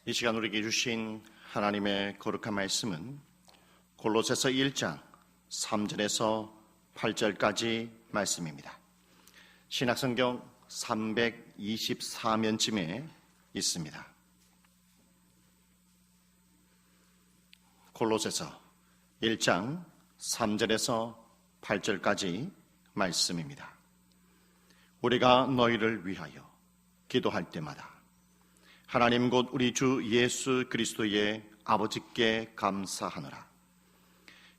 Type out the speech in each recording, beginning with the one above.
이 시간 우리에게 주신 하나님의 거룩한 말씀은 골로새서 1장 3절에서 8절까지 말씀입니다. 신약성경 324면쯤에 있습니다. 골로새서 1장 3절에서 8절까지 말씀입니다. 우리가 너희를 위하여 기도할 때마다 하나님 곧 우리 주 예수 그리스도의 아버지께 감사하노라.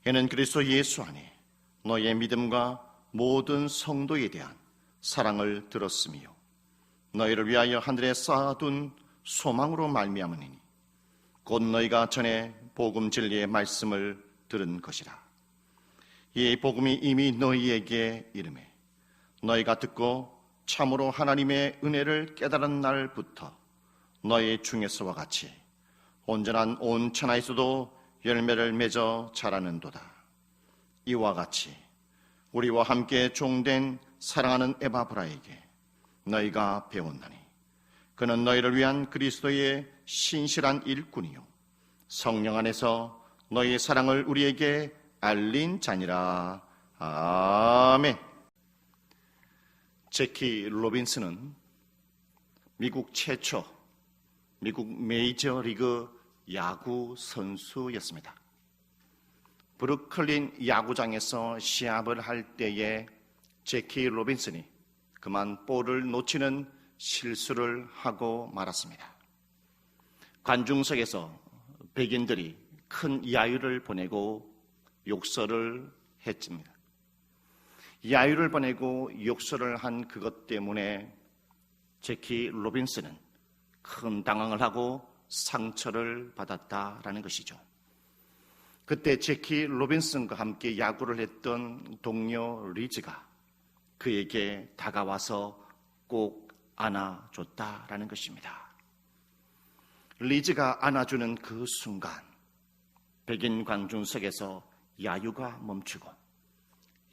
이는 그리스도 예수 안에 너희의 믿음과 모든 성도에 대한 사랑을 들었으며 너희를 위하여 하늘에 쌓아둔 소망으로 말미암으니 곧 너희가 전에 복음 진리의 말씀을 들은 것이라. 이 복음이 이미 너희에게 이르매 너희가 듣고 참으로 하나님의 은혜를 깨달은 날부터 너희 중에서와 같이 온전한 온 천하에서도 열매를 맺어 자라는도다. 이와 같이 우리와 함께 종된 사랑하는 에바브라에게 너희가 배웠나니 그는 너희를 위한 그리스도의 신실한 일꾼이요 성령 안에서 너희의 사랑을 우리에게 알린 자니라. 아멘. 제키 로빈슨은 미국 최초 미국 메이저리그 야구 선수였습니다. 브루클린 야구장에서 시합을 할 때에 제키 로빈슨이 그만 볼을 놓치는 실수를 하고 말았습니다. 관중석에서 백인들이 큰 야유를 보내고 욕설을 했습니다. 야유를 보내고 욕설을 한 그것 때문에 제키 로빈슨은 큰 당황을 하고 상처를 받았다라는 것이죠. 그때 제키 로빈슨과 함께 야구를 했던 동료 리즈가 그에게 다가와서 꼭 안아줬다라는 것입니다. 리즈가 안아주는 그 순간 백인 관중석에서 야유가 멈추고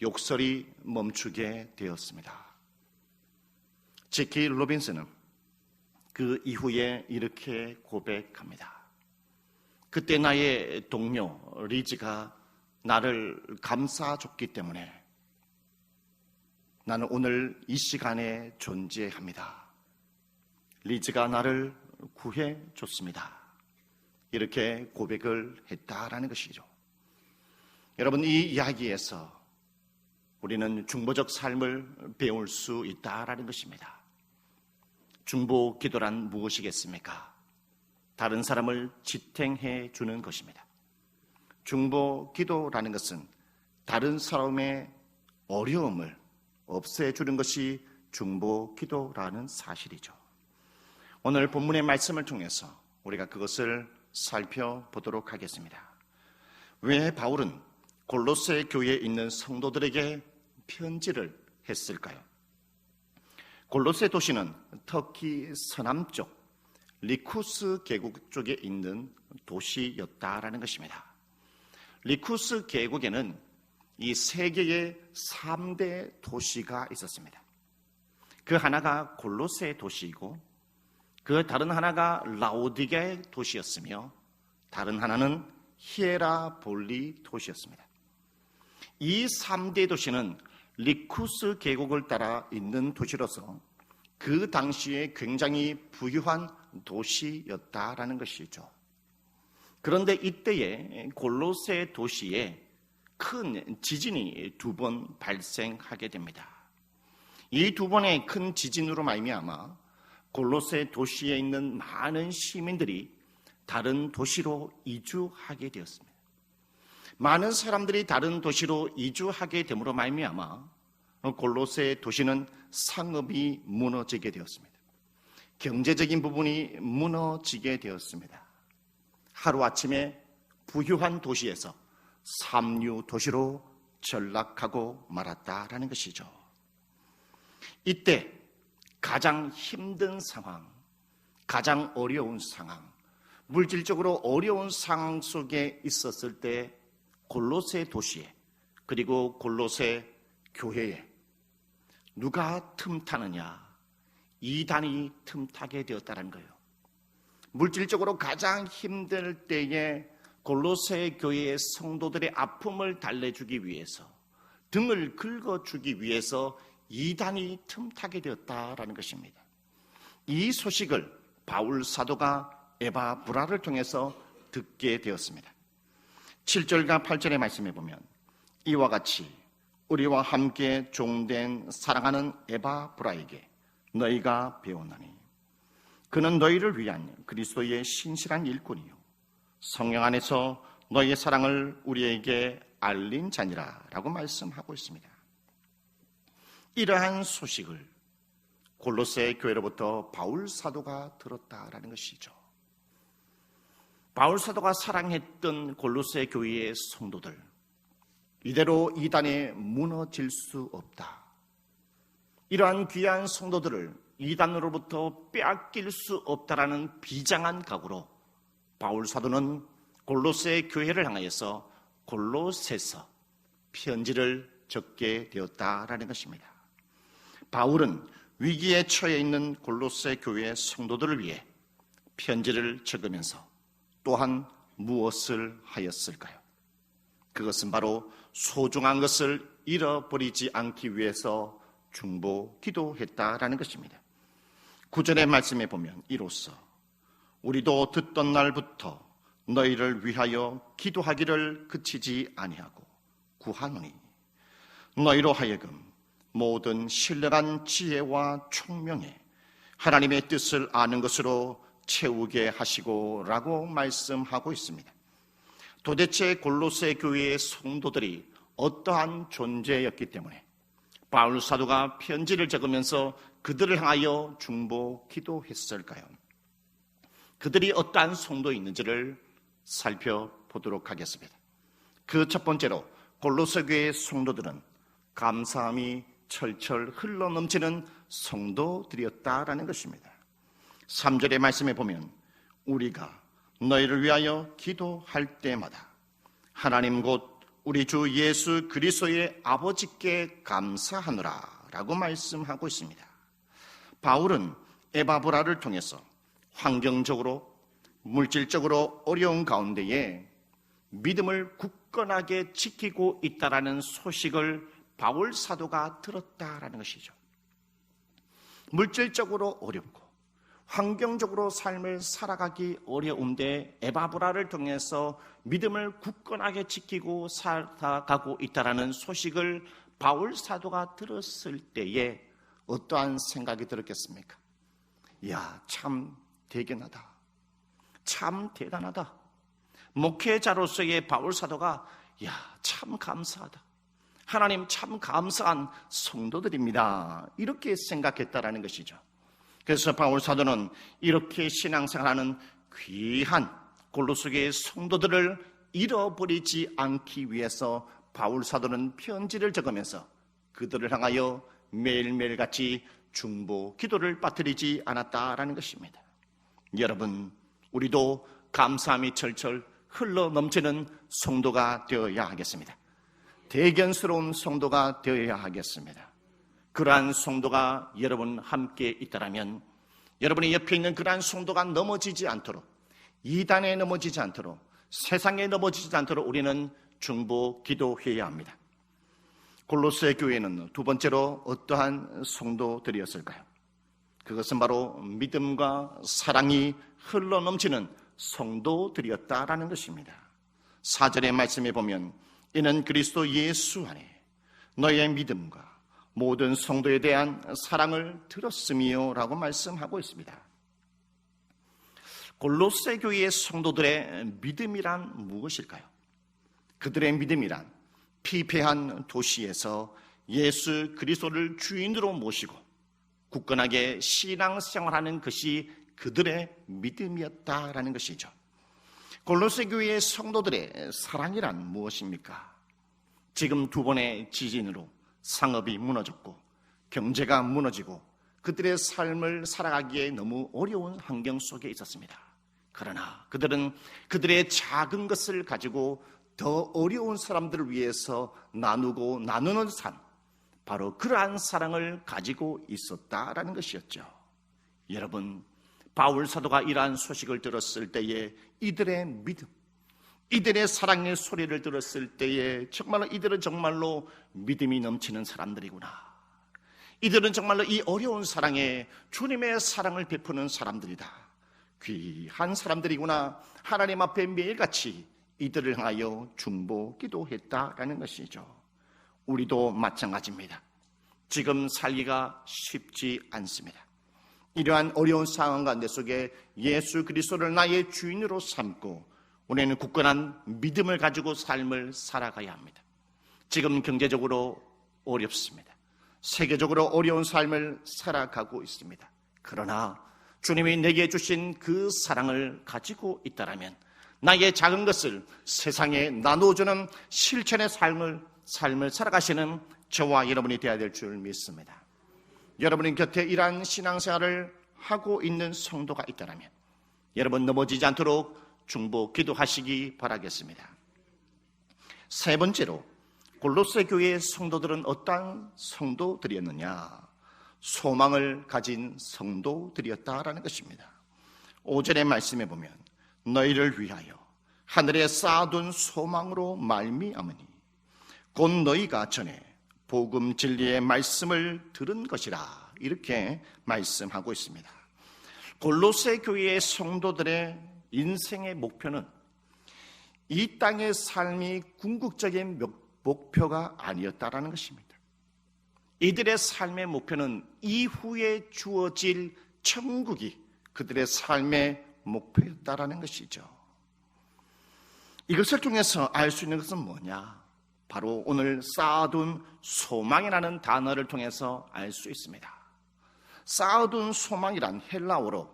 욕설이 멈추게 되었습니다. 제키 로빈슨은 그 이후에 이렇게 고백합니다. 그때 나의 동료 리즈가 나를 감싸줬기 때문에 나는 오늘 이 시간에 존재합니다. 리즈가 나를 구해줬습니다. 이렇게 고백을 했다라는 것이죠. 여러분, 이 이야기에서 우리는 중보적 삶을 배울 수 있다라는 것입니다. 중보 기도란 무엇이겠습니까? 다른 사람을 지탱해 주는 것입니다. 중보 기도라는 것은 다른 사람의 어려움을 없애주는 것이 중보 기도라는 사실이죠. 오늘 본문의 말씀을 통해서 우리가 그것을 살펴보도록 하겠습니다. 왜 바울은 골로새 교회에 있는 성도들에게 편지를 했을까요? 골로새 도시는 터키 서남쪽 리쿠스 계곡 쪽에 있는 도시였다라는 것입니다. 리쿠스 계곡에는 이 세계의 3대 도시가 있었습니다. 그 하나가 골로새 도시이고 그 다른 하나가 라오디게 도시였으며 다른 하나는 히에라볼리 도시였습니다. 이 3대 도시는 리쿠스 계곡을 따라 있는 도시로서 그 당시에 굉장히 부유한 도시였다라는 것이죠. 그런데 이때에 골로새 도시에 큰 지진이 2번 발생하게 됩니다. 이 2번의 큰 지진으로 말미암아 골로새 도시에 있는 많은 시민들이 다른 도시로 이주하게 되었습니다. 많은 사람들이 다른 도시로 이주하게 됨으로 말미암아 골로새 도시는 상업이 무너지게 되었습니다. 경제적인 부분이 무너지게 되었습니다. 하루아침에 부유한 도시에서 삼류 도시로 전락하고 말았다라는 것이죠. 이때 가장 힘든 상황, 가장 어려운 상황, 물질적으로 어려운 상황 속에 있었을 때 골로새 도시에 그리고 골로새 교회에 누가 틈타느냐? 이단이 틈타게 되었다는 거예요. 물질적으로 가장 힘들 때에 골로새 교회의 성도들의 아픔을 달래주기 위해서, 등을 긁어주기 위해서 이단이 틈타게 되었다라는 것입니다. 이 소식을 바울 사도가 에바브라를 통해서 듣게 되었습니다. 7절과 8절의 말씀에 보면 이와 같이 우리와 함께 종된 사랑하는 에바브라에게 너희가 배웠나니 그는 너희를 위한 그리스도의 신실한 일꾼이요 성령 안에서 너희의 사랑을 우리에게 알린 자니라 라고 말씀하고 있습니다. 이러한 소식을 골로새 교회로부터 바울 사도가 들었다라는 것이죠. 바울 사도가 사랑했던 골로새 교회의 성도들, 이대로 이단에 무너질 수 없다. 이러한 귀한 성도들을 이단으로부터 빼앗길 수 없다라는 비장한 각오로 바울 사도는 골로새 교회를 향하여서 골로새서 편지를 적게 되었다라는 것입니다. 바울은 위기에 처해 있는 골로새 교회의 성도들을 위해 편지를 적으면서 또한 무엇을 하였을까요? 그것은 바로 소중한 것을 잃어버리지 않기 위해서 중보 기도했다라는 것입니다. 9절의 말씀에 보면 이로써 우리도 듣던 날부터 너희를 위하여 기도하기를 그치지 아니하고 구하노니 너희로 하여금 모든 신령한 지혜와 총명에 하나님의 뜻을 아는 것으로 채우게 하시고 라고 말씀하고 있습니다. 도대체 골로새 교회의 성도들이 어떠한 존재였기 때문에 바울 사도가 편지를 적으면서 그들을 향하여 중보 기도했을까요? 그들이 어떠한 성도였는지를 살펴보도록 하겠습니다. 그 첫 번째로 골로새 교회의 성도들은 감사함이 철철 흘러넘치는 성도들이었다라는 것입니다. 3절의 말씀에 보면 우리가 너희를 위하여 기도할 때마다 하나님 곧 우리 주 예수 그리스도의 아버지께 감사하노라 라고 말씀하고 있습니다. 바울은 에바브라를 통해서 환경적으로 물질적으로 어려운 가운데에 믿음을 굳건하게 지키고 있다라는 소식을 바울 사도가 들었다라는 것이죠. 물질적으로 어렵고 환경적으로 삶을 살아가기 어려운데 에바브라를 통해서 믿음을 굳건하게 지키고 살아가고 있다라는 소식을 바울 사도가 들었을 때에 어떠한 생각이 들었겠습니까? 이야, 참 대견하다. 참 대단하다. 목회자로서의 바울 사도가 이야, 참 감사하다. 하나님 참 감사한 성도들입니다. 이렇게 생각했다라는 것이죠. 그래서 바울 사도는 이렇게 신앙생활하는 귀한 골로새 교회의 성도들을 잃어버리지 않기 위해서 바울 사도는 편지를 적으면서 그들을 향하여 매일매일 같이 중보 기도를 빠뜨리지 않았다라는 것입니다. 여러분, 우리도 감사함이 철철 흘러 넘치는 성도가 되어야 하겠습니다. 대견스러운 성도가 되어야 하겠습니다. 그러한 성도가 여러분 함께 있다라면 여러분의 옆에 있는 그러한 성도가 넘어지지 않도록, 이단에 넘어지지 않도록, 세상에 넘어지지 않도록 우리는 중보 기도해야 합니다. 골로새 교회는 두 번째로 어떠한 성도들이었을까요? 그것은 바로 믿음과 사랑이 흘러넘치는 성도들이었다라는 것입니다. 4절의 말씀에 보면 이는 그리스도 예수 안에 너희의 믿음과 모든 성도에 대한 사랑을 들었으며 라고 말씀하고 있습니다. 골로새 교회의 성도들의 믿음이란 무엇일까요? 그들의 믿음이란 피폐한 도시에서 예수 그리스도를 주인으로 모시고 굳건하게 신앙생활하는 것이 그들의 믿음이었다라는 것이죠. 골로새 교회의 성도들의 사랑이란 무엇입니까? 지금 두 번의 지진으로 상업이 무너졌고 경제가 무너지고 그들의 삶을 살아가기에 너무 어려운 환경 속에 있었습니다. 그러나 그들은 그들의 작은 것을 가지고 더 어려운 사람들을 위해서 나누고 나누는 삶, 바로 그러한 사랑을 가지고 있었다라는 것이었죠. 여러분, 바울 사도가 이러한 소식을 들었을 때에 이들의 믿음, 이들의 사랑의 소리를 들었을 때에 정말로 이들은 정말로 믿음이 넘치는 사람들이구나. 이들은 정말로 이 어려운 사랑에 주님의 사랑을 베푸는 사람들이다. 귀한 사람들이구나. 하나님 앞에 매일같이 이들을 향하여 중보 기도했다라는 것이죠. 우리도 마찬가지입니다. 지금 살기가 쉽지 않습니다. 이러한 어려운 상황 가운데 속에 예수 그리스도를 나의 주인으로 삼고 우리는 굳건한 믿음을 가지고 삶을 살아가야 합니다. 지금 경제적으로 어렵습니다. 세계적으로 어려운 삶을 살아가고 있습니다. 그러나 주님이 내게 주신 그 사랑을 가지고 있다라면 나의 작은 것을 세상에 나누어주는 실천의 삶을 살아가시는 저와 여러분이 되어야 될 줄 믿습니다. 여러분 곁에 이러한 신앙생활을 하고 있는 성도가 있다면 여러분 넘어지지 않도록 중보 기도하시기 바라겠습니다. 세 번째로 골로새 교회의 성도들은 어떠한 성도들이었느냐? 소망을 가진 성도들이었다라는 것입니다. 5절의 말씀에 보면 너희를 위하여 하늘에 쌓아둔 소망으로 말미암으니 곧 너희가 전에 복음 진리의 말씀을 들은 것이라, 이렇게 말씀하고 있습니다. 골로새 교회의 성도들의 인생의 목표는 이 땅의 삶이 궁극적인 목표가 아니었다라는 것입니다. 이들의 삶의 목표는 이후에 주어질 천국이 그들의 삶의 목표였다라는 것이죠. 이것을 통해서 알 수 있는 것은 뭐냐? 바로 오늘 쌓아둔 소망이라는 단어를 통해서 알 수 있습니다. 쌓아둔 소망이란 헬라어로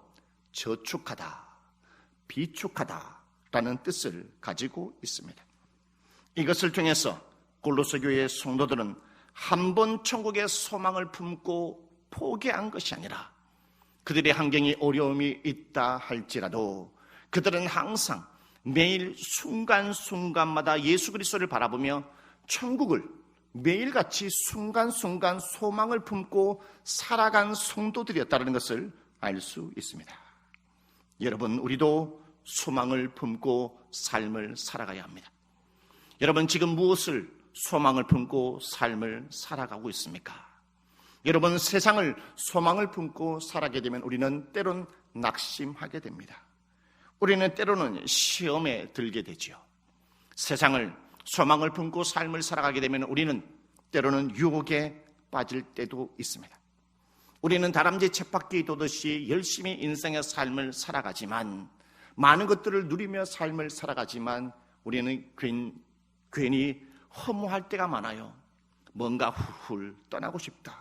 저축하다, 비축하다라는 뜻을 가지고 있습니다. 이것을 통해서 골로새 교회의 성도들은 한 번 천국의 소망을 품고 포기한 것이 아니라 그들의 환경이 어려움이 있다 할지라도 그들은 항상 매일 순간순간마다 예수 그리스도를 바라보며 천국을 매일같이 순간순간 소망을 품고 살아간 성도들이었다는 것을 알 수 있습니다. 여러분, 우리도 소망을 품고 삶을 살아가야 합니다. 여러분, 지금 무엇을 소망을 품고 삶을 살아가고 있습니까? 여러분, 세상을 소망을 품고 살아가게 되면 우리는 때론 낙심하게 됩니다. 우리는 때로는 시험에 들게 되죠. 세상을 소망을 품고 삶을 살아가게 되면 우리는 때로는 유혹에 빠질 때도 있습니다. 우리는 다람쥐 쳇바퀴 도듯이 열심히 인생의 삶을 살아가지만, 많은 것들을 누리며 삶을 살아가지만 우리는 괜히 허무할 때가 많아요. 뭔가 훌훌 떠나고 싶다,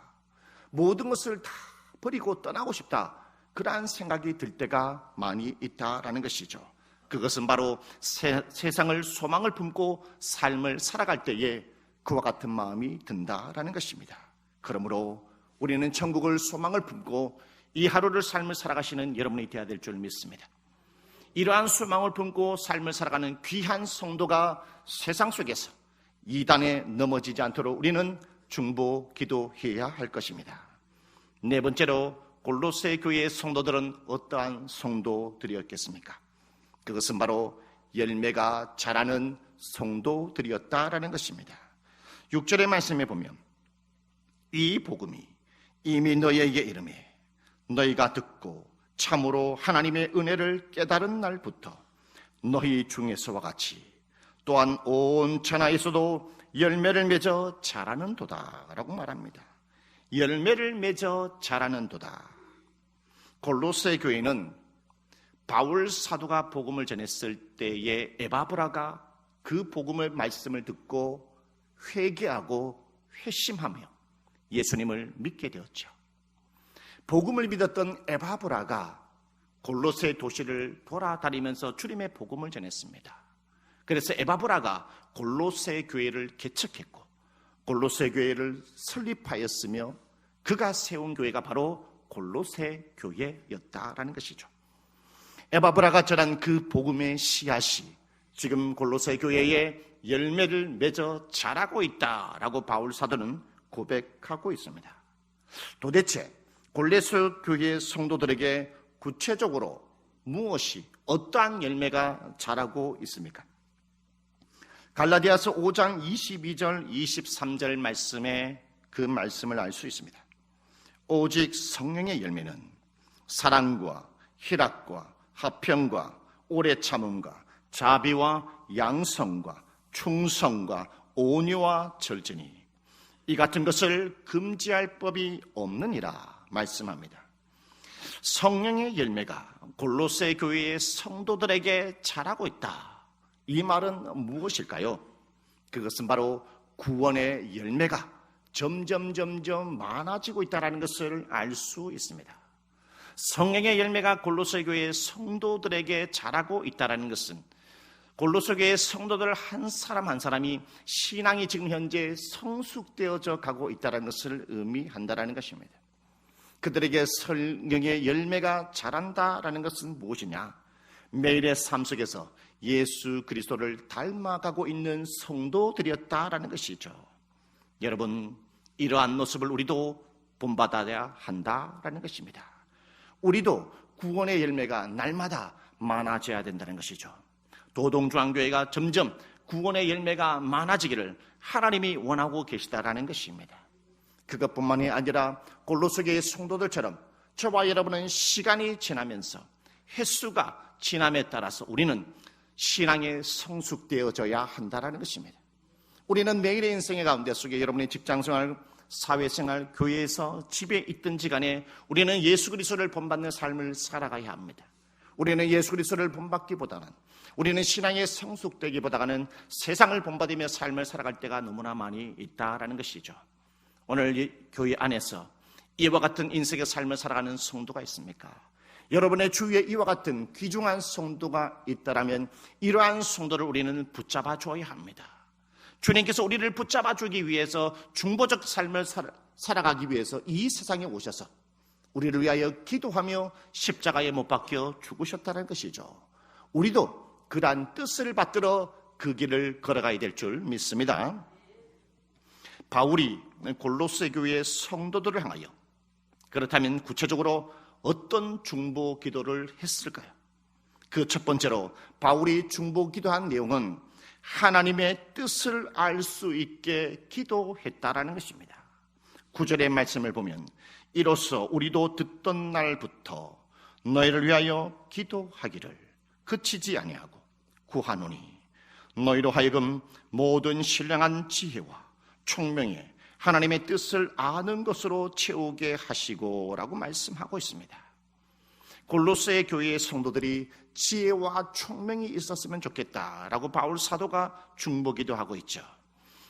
모든 것을 다 버리고 떠나고 싶다, 그러한 생각이 들 때가 많이 있다라는 것이죠. 그것은 바로 세상을 소망을 품고 삶을 살아갈 때에 그와 같은 마음이 든다라는 것입니다. 그러므로 우리는 천국을 소망을 품고 이 하루를 삶을 살아가시는 여러분이 되어야 될 줄 믿습니다. 이러한 소망을 품고 삶을 살아가는 귀한 성도가 세상 속에서 이단에 넘어지지 않도록 우리는 중보 기도해야 할 것입니다. 네 번째로 골로새 교회의 성도들은 어떠한 성도들이었겠습니까? 그것은 바로 열매가 자라는 성도들이었다라는 것입니다. 6절의 말씀에 보면 이 복음이 이미 너희에게 이르매 너희가 듣고 참으로 하나님의 은혜를 깨달은 날부터 너희 중에서와 같이 또한 온 천하에서도 열매를 맺어 자라는 도다 라고 말합니다. 열매를 맺어 자라는 도다. 골로새 교회는 바울 사도가 복음을 전했을 때에 에바브라가 그 복음의 말씀을 듣고 회개하고 회심하며 예수님을 믿게 되었죠. 복음을 믿었던 에바브라가 골로새 도시를 돌아다니면서 주님의 복음을 전했습니다. 그래서 에바브라가 골로새 교회를 개척했고 골로새 교회를 설립하였으며 그가 세운 교회가 바로 골로새 교회였다라는 것이죠. 에바브라가 전한 그 복음의 씨앗이 지금 골로새 교회에 열매를 맺어 자라고 있다라고 바울 사도는 고백하고 있습니다. 도대체 골로새 교회의 성도들에게 구체적으로 무엇이 어떠한 열매가 자라고 있습니까? 갈라디아서 5장 22절 23절 말씀에 그 말씀을 알 수 있습니다. 오직 성령의 열매는 사랑과 희락과 화평과 오래 참음과 자비와 양성과 충성과 온유와 절제니 이 같은 것을 금지할 법이 없느니라 말씀합니다. 성령의 열매가 골로새 교회의 성도들에게 자라고 있다. 이 말은 무엇일까요? 그것은 바로 구원의 열매가 점점 많아지고 있다는 것을 알 수 있습니다. 성령의 열매가 골로새 교회의 성도들에게 자라고 있다는 것은 골로새 교회의 성도들 한 사람 한 사람이 신앙이 지금 현재 성숙되어져 가고 있다는 것을 의미한다는 것입니다. 그들에게 성령의 열매가 자란다라는 것은 무엇이냐? 매일의 삶 속에서 예수 그리스도를 닮아가고 있는 성도들이었다라는 것이죠. 여러분, 이러한 모습을 우리도 본받아야 한다라는 것입니다. 우리도 구원의 열매가 날마다 많아져야 된다는 것이죠. 도동중앙교회가 점점 구원의 열매가 많아지기를 하나님이 원하고 계시다라는 것입니다. 그것뿐만이 아니라 골로새 교회 성도들처럼 저와 여러분은 시간이 지나면서 횟수가 지남에 따라서 우리는 신앙에 성숙되어져야 한다는 것입니다. 우리는 매일의 인생의 가운데 속에 여러분의 직장생활, 사회생활, 교회에서 집에 있든지 간에 우리는 예수 그리스도를 본받는 삶을 살아가야 합니다. 우리는 예수 그리스도를 본받기보다는, 우리는 신앙에 성숙되기보다는 세상을 본받으며 삶을 살아갈 때가 너무나 많이 있다라는 것이죠. 오늘 교회 안에서 이와 같은 인생의 삶을 살아가는 성도가 있습니까? 여러분의 주위에 이와 같은 귀중한 성도가 있다면 이러한 성도를 우리는 붙잡아 줘야 합니다. 주님께서 우리를 붙잡아 주기 위해서 중보적 삶을 살아가기 위해서 이 세상에 오셔서 우리를 위하여 기도하며 십자가에 못 박혀 죽으셨다는 것이죠. 우리도 그러한 뜻을 받들어 그 길을 걸어가야 될 줄 믿습니다. 바울이 골로새 교회의 성도들을 향하여 그렇다면 구체적으로 어떤 중보 기도를 했을까요? 그 첫 번째로 바울이 중보 기도한 내용은 하나님의 뜻을 알 수 있게 기도했다라는 것입니다. 9절의 말씀을 보면 이로써 우리도 듣던 날부터 너희를 위하여 기도하기를 그치지 아니하고 구하노니 너희로 하여금 모든 신령한 지혜와 총명에 하나님의 뜻을 아는 것으로 채우게 하시고 라고 말씀하고 있습니다. 골로새 교회의 성도들이 지혜와 총명이 있었으면 좋겠다라고 바울 사도가 중보기도 하고 있죠.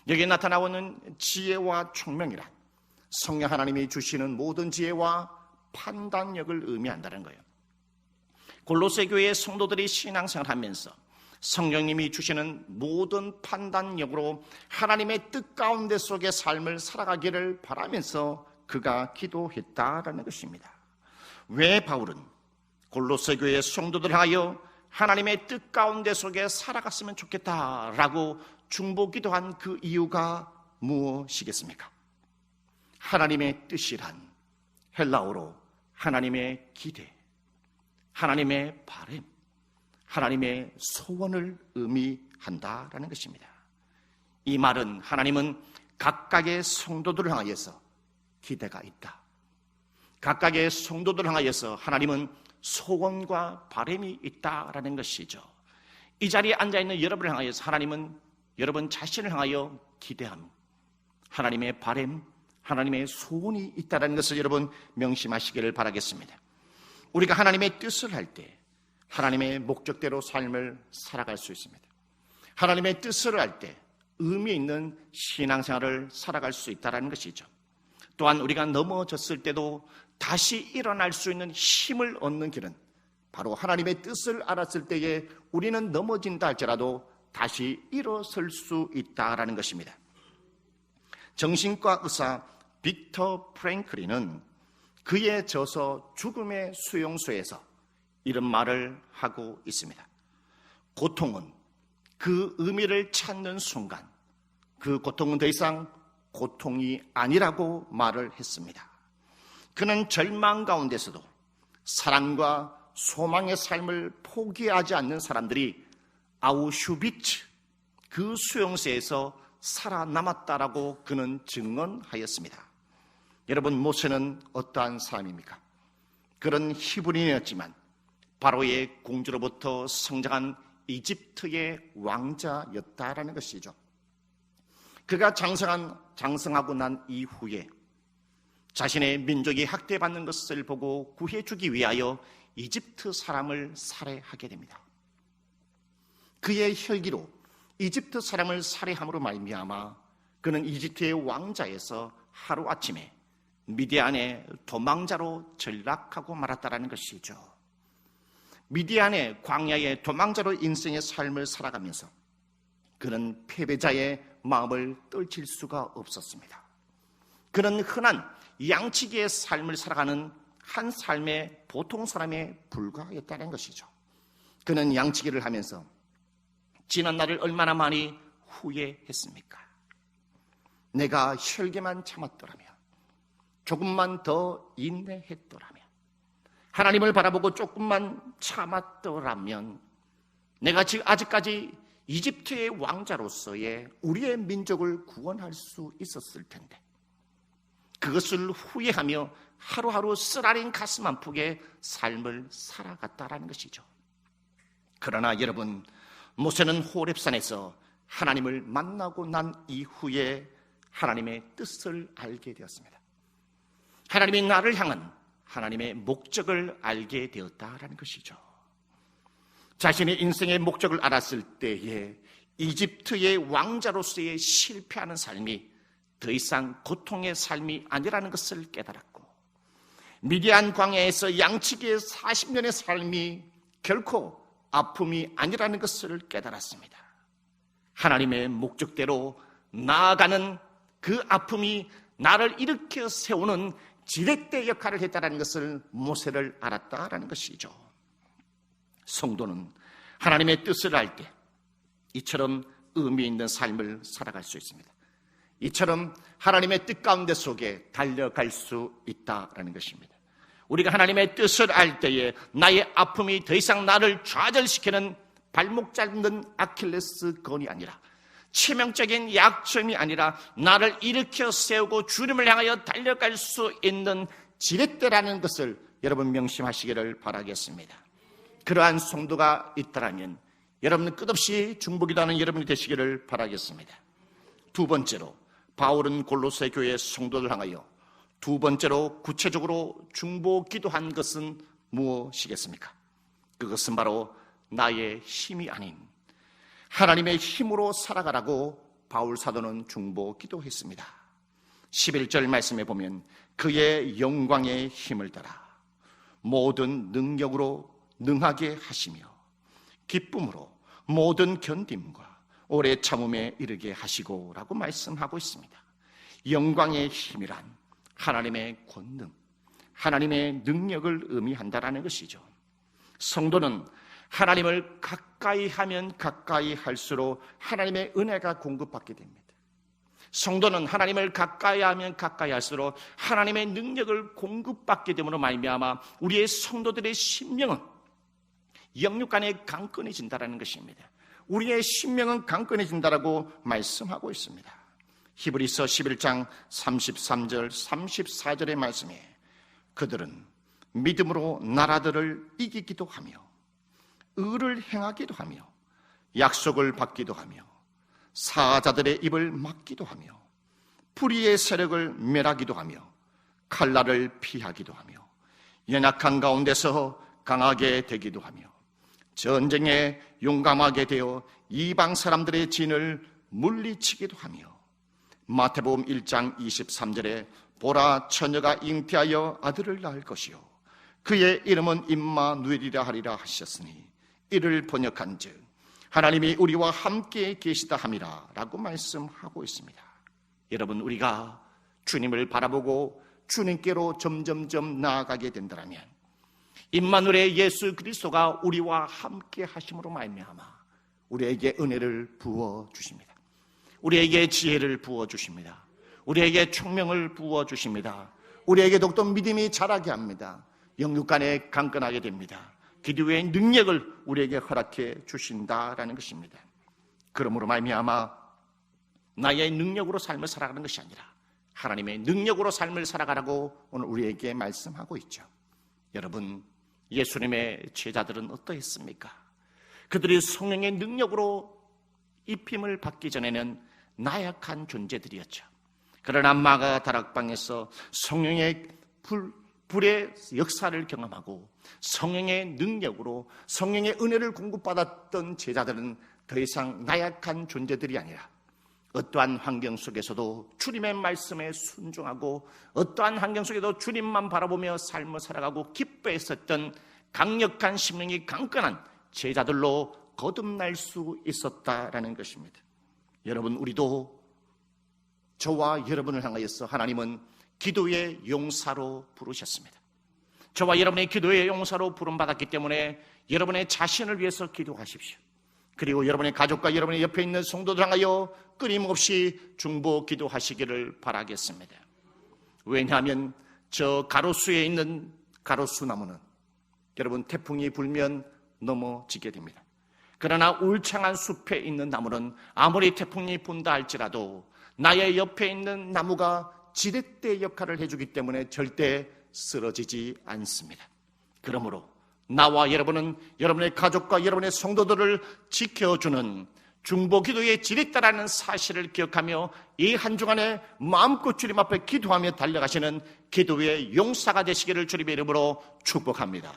여기에 나타나오는 지혜와 총명이란 성령 하나님이 주시는 모든 지혜와 판단력을 의미한다는 거예요. 골로새 교회의 성도들이 신앙생활하면서 성령님이 주시는 모든 판단력으로 하나님의 뜻 가운데 속의 삶을 살아가기를 바라면서 그가 기도했다라는 것입니다. 왜 바울은 골로새 교회의 성도들 하여 하나님의 뜻 가운데 속에 살아갔으면 좋겠다라고 중보기도한 그 이유가 무엇이겠습니까? 하나님의 뜻이란 헬라어로 하나님의 기대, 하나님의 바람, 하나님의 소원을 의미한다라는 것입니다. 이 말은 하나님은 각각의 성도들을 향하여서 기대가 있다. 각각의 성도들을 향하여서 하나님은 소원과 바람이 있다라는 것이죠. 이 자리에 앉아있는 여러분을 향하여서 하나님은 여러분 자신을 향하여 기대함, 하나님의 바람, 하나님의 소원이 있다는 것을 여러분 명심하시기를 바라겠습니다. 우리가 하나님의 뜻을 할 때 하나님의 목적대로 삶을 살아갈 수 있습니다. 하나님의 뜻을 할 때 의미 있는 신앙생활을 살아갈 수 있다는 것이죠. 또한 우리가 넘어졌을 때도 다시 일어날 수 있는 힘을 얻는 길은 바로 하나님의 뜻을 알았을 때에 우리는 넘어진다 할지라도 다시 일어설 수 있다는 것입니다. 정신과 의사 빅터 프랭클린은 그의 저서 죽음의 수용소에서 이런 말을 하고 있습니다. 고통은 그 의미를 찾는 순간 그 고통은 더 이상 고통이 아니라고 말을 했습니다. 그는 절망 가운데서도 사랑과 소망의 삶을 포기하지 않는 사람들이 아우슈비츠 그 수용소에서 살아남았다라고 그는 증언하였습니다. 여러분, 모세는 어떠한 사람입니까? 그런 히브리인이었지만 바로의 공주로부터 성장한 이집트의 왕자였다라는 것이죠. 그가 장성하고 난 이후에 자신의 민족이 학대받는 것을 보고 구해주기 위하여 이집트 사람을 살해하게 됩니다. 그의 혈기로 이집트 사람을 살해함으로 말미암아 그는 이집트의 왕자에서 하루아침에 미디안의 도망자로 전락하고 말았다라는 것이죠. 미디안의 광야의 도망자로 인생의 삶을 살아가면서 그는 패배자의 마음을 떨칠 수가 없었습니다. 그는 흔한 양치기의 삶을 살아가는 한 삶의 보통 사람에 불과했다는 것이죠. 그는 양치기를 하면서 지난 날을 얼마나 많이 후회했습니까? 내가 혈기만 참았더라면, 조금만 더 인내했더라면, 하나님을 바라보고 조금만 참았더라면 내가 지금 아직까지 이집트의 왕자로서의 우리의 민족을 구원할 수 있었을 텐데, 그것을 후회하며 하루하루 쓰라린 가슴 아프게 삶을 살아갔다라는 것이죠. 그러나 여러분, 모세는 호렙산에서 하나님을 만나고 난 이후에 하나님의 뜻을 알게 되었습니다. 하나님이 나를 향한 하나님의 목적을 알게 되었다라는 것이죠. 자신의 인생의 목적을 알았을 때에 이집트의 왕자로서의 실패하는 삶이 더 이상 고통의 삶이 아니라는 것을 깨달았고, 미디안 광야에서 양치기의 40년의 삶이 결코 아픔이 아니라는 것을 깨달았습니다. 하나님의 목적대로 나아가는 그 아픔이 나를 일으켜 세우는 지렛대 역할을 했다는 것을 모세를 알았다라는 것이죠. 성도는 하나님의 뜻을 알 때 이처럼 의미 있는 삶을 살아갈 수 있습니다. 이처럼 하나님의 뜻 가운데 속에 달려갈 수 있다라는 것입니다. 우리가 하나님의 뜻을 알 때에 나의 아픔이 더 이상 나를 좌절시키는 발목 잡는 아킬레스건이 아니라, 치명적인 약점이 아니라 나를 일으켜 세우고 주님을 향하여 달려갈 수 있는 지렛대라는 것을 여러분 명심하시기를 바라겠습니다. 그러한 성도가 있다면 여러분은 끝없이 중보기도하는 여러분이 되시기를 바라겠습니다. 두 번째로, 바울은 골로새 교회 성도들 향하여 두 번째로 구체적으로 중보기도한 것은 무엇이겠습니까? 그것은 바로 나의 힘이 아닌 하나님의 힘으로 살아가라고 바울 사도는 중보기도했습니다. 11절 말씀에 보면 그의 영광의 힘을 따라 모든 능력으로 능하게 하시며 기쁨으로 모든 견딤과 오래 참음에 이르게 하시고 라고 말씀하고 있습니다. 영광의 힘이란 하나님의 권능, 하나님의 능력을 의미한다라는 것이죠. 성도는 하나님을 가까이 하면 가까이 할수록 하나님의 은혜가 공급받게 됩니다. 성도는 하나님을 가까이 하면 가까이 할수록 하나님의 능력을 공급받게 됨으로 말미암아 우리의 성도들의 심령은 영육간에 강건해진다는 것입니다. 우리의 심령은 강건해진다라고 말씀하고 있습니다. 히브리서 11장 33절 34절의 말씀에 그들은 믿음으로 나라들을 이기기도 하며 의를 행하기도 하며 약속을 받기도 하며 사자들의 입을 막기도 하며 불의의 세력을 멸하기도 하며 칼날을 피하기도 하며 연약한 가운데서 강하게 되기도 하며 전쟁에 용감하게 되어 이방 사람들의 진을 물리치기도 하며 마태복음 1장 23절에 보라 처녀가 잉태하여 아들을 낳을 것이요 그의 이름은 임마누엘이라 하리라 하셨으니 이를 번역한즉 하나님이 우리와 함께 계시다 함이라 라고 말씀하고 있습니다. 여러분, 우리가 주님을 바라보고 주님께로 점점점 나아가게 된다면 임마누엘의 예수 그리스도가 우리와 함께 하심으로 말미암아 우리에게 은혜를 부어주십니다. 우리에게 지혜를 부어주십니다. 우리에게 총명을 부어주십니다. 우리에게 더욱더 믿음이 자라게 합니다. 영육 간에 강건하게 됩니다. 기도의 능력을 우리에게 허락해 주신다라는 것입니다. 그러므로 말미암아 나의 능력으로 삶을 살아가는 것이 아니라 하나님의 능력으로 삶을 살아가라고 오늘 우리에게 말씀하고 있죠. 여러분, 예수님의 제자들은 어떠했습니까? 그들이 성령의 능력으로 입힘을 받기 전에는 나약한 존재들이었죠. 그러나 마가 다락방에서 성령의 불의 역사를 경험하고 성령의 능력으로 성령의 은혜를 공급받았던 제자들은 더 이상 나약한 존재들이 아니라 어떠한 환경 속에서도 주님의 말씀에 순종하고 어떠한 환경 속에도 주님만 바라보며 삶을 살아가고 기뻐했었던 강력한 심령이 강건한 제자들로 거듭날 수 있었다라는 것입니다. 여러분, 우리도 저와 여러분을 향하여서 하나님은 기도의 용사로 부르셨습니다. 저와 여러분의 기도의 용사로 부름받았기 때문에 여러분의 자신을 위해서 기도하십시오. 그리고 여러분의 가족과 여러분의 옆에 있는 성도들 향하여 끊임없이 중보 기도하시기를 바라겠습니다. 왜냐하면 저 가로수에 있는 가로수 나무는 여러분 태풍이 불면 넘어지게 됩니다. 그러나 울창한 숲에 있는 나무는 아무리 태풍이 분다 할지라도 나의 옆에 있는 나무가 지렛대 역할을 해주기 때문에 절대 쓰러지지 않습니다. 그러므로 나와 여러분은 여러분의 가족과 여러분의 성도들을 지켜주는 중보기도의 지렛대라는 사실을 기억하며 이 한 주간에 마음껏 주님 앞에 기도하며 달려가시는 기도의 용사가 되시기를 주님의 이름으로 축복합니다.